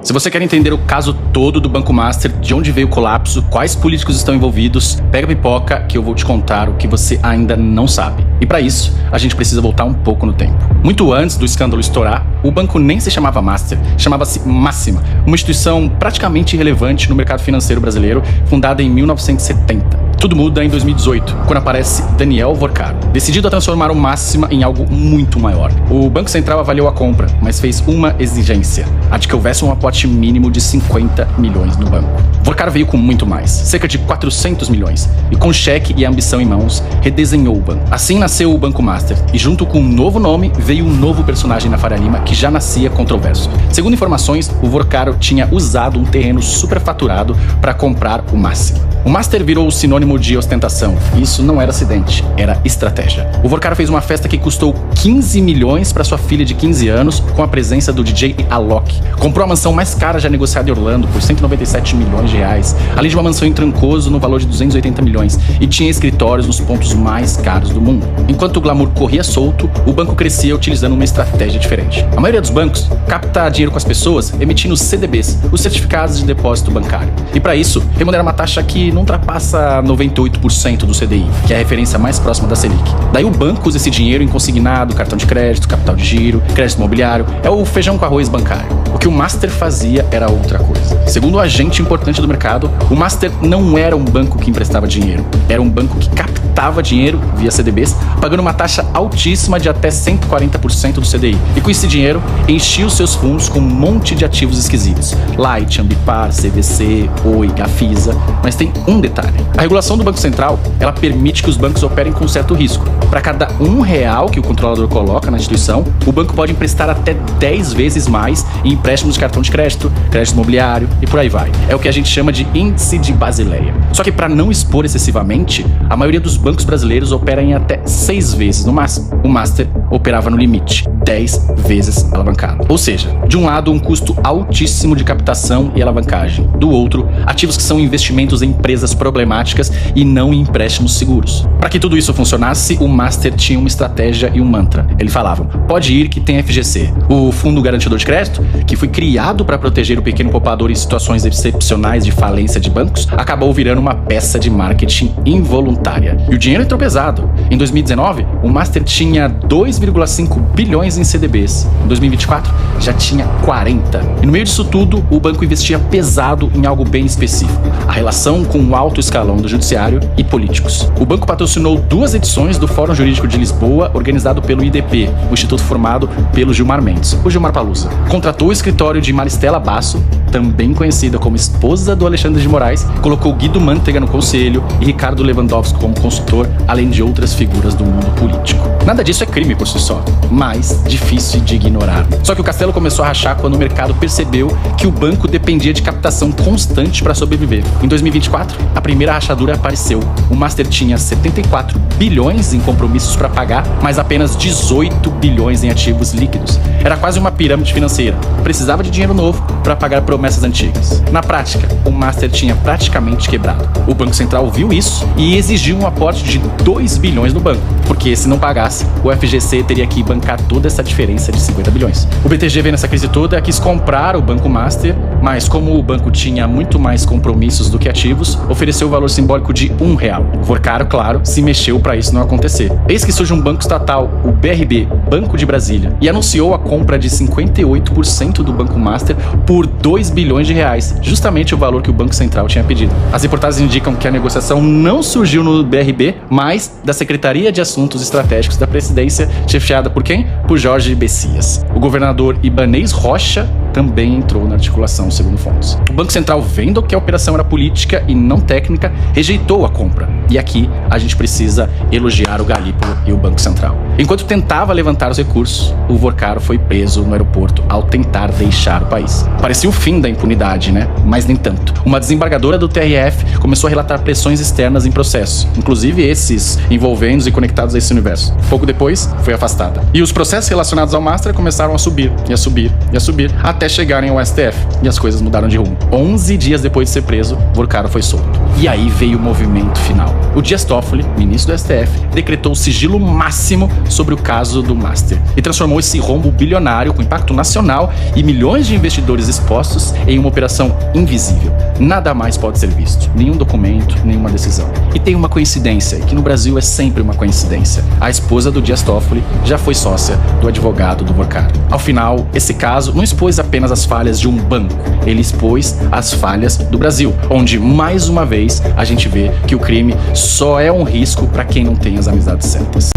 Se você quer entender o caso todo do Banco Master, de onde veio o colapso, quais políticos estão envolvidos, pega a pipoca que eu vou te contar o que você ainda não sabe. E para isso, a gente precisa voltar um pouco no tempo. Muito antes do escândalo estourar, o banco nem se chamava Master, chamava-se Máxima, uma instituição praticamente irrelevante no mercado financeiro brasileiro, fundada em 1970. Tudo muda em 2018, quando aparece Daniel Vorcaro, decidido a transformar o Máxima em algo muito maior. O Banco Central avaliou a compra, mas fez uma exigência, a de que houvesse um aporte mínimo de 50 milhões no banco. Vorcaro veio com muito mais, cerca de 400 milhões, e com cheque e ambição em mãos, redesenhou o banco. Assim nasceu o Banco Master, e junto com um novo nome, veio um novo personagem na Faria Lima que já nascia controverso. Segundo informações, o Vorcaro tinha usado um terreno superfaturado para comprar o Máxima. O Master virou o sinônimo de ostentação. Isso não era acidente, era estratégia. O Vorcaro fez uma festa que custou 15 milhões para sua filha de 15 anos, com a presença do DJ Alok. Comprou a mansão mais cara já negociada em Orlando por 197 milhões de reais, além de uma mansão em Trancoso no valor de 280 milhões, e tinha escritórios nos pontos mais caros do mundo. Enquanto o glamour corria solto, o banco crescia utilizando uma estratégia diferente. A maioria dos bancos capta dinheiro com as pessoas emitindo CDBs, os certificados de depósito bancário. E para isso, remunera uma taxa que não ultrapassa 98% do CDI, que é a referência mais próxima da Selic. Daí o banco usa esse dinheiro em consignado, cartão de crédito, capital de giro, crédito imobiliário, é o feijão com arroz bancário. O que o Master fazia era outra coisa. Segundo um agente importante do mercado, o Master não era um banco que emprestava dinheiro, era um banco que captava dinheiro via CDBs, pagando uma taxa altíssima de até 140% do CDI. E com esse dinheiro, enchia os seus fundos com um monte de ativos esquisitos. Light, Ambipar, CVC, Oi, Gafisa. Mas tem um detalhe. A regulação do Banco Central, ela permite que os bancos operem com certo risco. Para cada R$1 que o controlador coloca na instituição, o banco pode emprestar até 10 vezes mais em empréstimos de cartão de crédito, crédito imobiliário e por aí vai. É o que a gente chama de índice de Basileia. Só que para não expor excessivamente, a maioria dos bancos brasileiros opera em até 6 vezes no máximo. O Master operava no limite, 10 vezes alavancado. Ou seja, de um lado um custo altíssimo de captação e alavancagem, do outro, ativos que são investimentos em empresas problemáticas e não em empréstimos seguros. Para que tudo isso funcionasse, o Master tinha uma estratégia e um mantra. Ele falava: pode ir que tem FGC, o Fundo Garantidor de Crédito, que foi criado para proteger o pequeno poupador em situações excepcionais de falência de bancos, acabou virando uma peça de marketing involuntária. E o dinheiro entrou pesado. Em 2019, o Master tinha 2,5 bilhões em CDBs. Em 2024, já tinha 40. E no meio disso tudo, o banco investia pesado em algo bem específico: a relação com o alto escalão do judiciário e políticos. O banco patrocinou 2 edições do Fórum Jurídico de Lisboa, organizado pelo IDP, o instituto formado pelo Gilmar Mendes, o Gilmar Palusa. Contratou o escritório de Maristela Basso, também conhecida como esposa do Alexandre de Moraes, colocou Guido Mantega no conselho e Ricardo Lewandowski como consultor, além de outras figuras do mundo político. Nada disso é crime por si só, mas difícil de ignorar. Só que o castelo começou a rachar quando o mercado percebeu que o banco dependia de captação constante para sobreviver. Em 2024, a primeira rachadura apareceu. O Master tinha 74 bilhões em compromissos para pagar, mas apenas 18 bilhões em ativos líquidos. Era quase uma pirâmide financeira. Precisava de dinheiro novo para pagar promessas antigas. Na prática, o Master tinha praticamente quebrado. O Banco Central viu isso e exigiu um aporte de 2 bilhões no banco, porque se não pagasse, o FGC teria que bancar toda essa diferença de 50 bilhões. O BTG, vendo essa crise toda, quis comprar o Banco Master, mas como o banco tinha muito mais compromissos do que ativos, ofereceu o valor simbólico de R$1. O Vorcaro, claro, se mexeu para isso não acontecer. Eis que surge um banco estatal, o BRB, Banco de Brasília, e anunciou a compra de 58% do Banco Master por 2 bilhões de reais, justamente o valor que o Banco Central tinha pedido. As reportagens indicam que a negociação não surgiu no BRB, mas da Secretaria de Assuntos Estratégicos da Presidência, chefiada por quem? Por Jorge Bessias. O governador Ibanez Rocha também entrou na articulação, segundo fontes. O Banco Central, vendo que a operação era política e não técnica, rejeitou a compra. E aqui a gente precisa elogiar o Galípolo e o Banco Central. Enquanto tentava levantar os recursos, o Vorcaro foi preso no aeroporto ao tentar deixar o país. Parecia o fim da impunidade, né? Mas nem tanto. Uma desembargadora do TRF começou a relatar pressões externas em processo, inclusive esses envolvendo e conectados a esse universo. Pouco depois, foi afastada. E os processos relacionados ao Master começaram a subir, e a subir, e a subir, até até chegarem ao STF. E as coisas mudaram de rumo. 11 dias depois de ser preso, Vorkara foi solto. E aí veio o movimento final. O Dias Toffoli, ministro do STF, decretou o sigilo máximo sobre o caso do Master e transformou esse rombo bilionário com impacto nacional e milhões de investidores expostos em uma operação invisível. Nada mais pode ser visto. Nenhum documento, nenhuma decisão. E tem uma coincidência, que no Brasil é sempre uma coincidência. A esposa do Dias Toffoli já foi sócia do advogado do Vorkara. Ao final, esse caso não expôs apenas as falhas de um banco, ele expôs as falhas do Brasil, onde, mais uma vez, a gente vê que o crime só é um risco para quem não tem as amizades certas.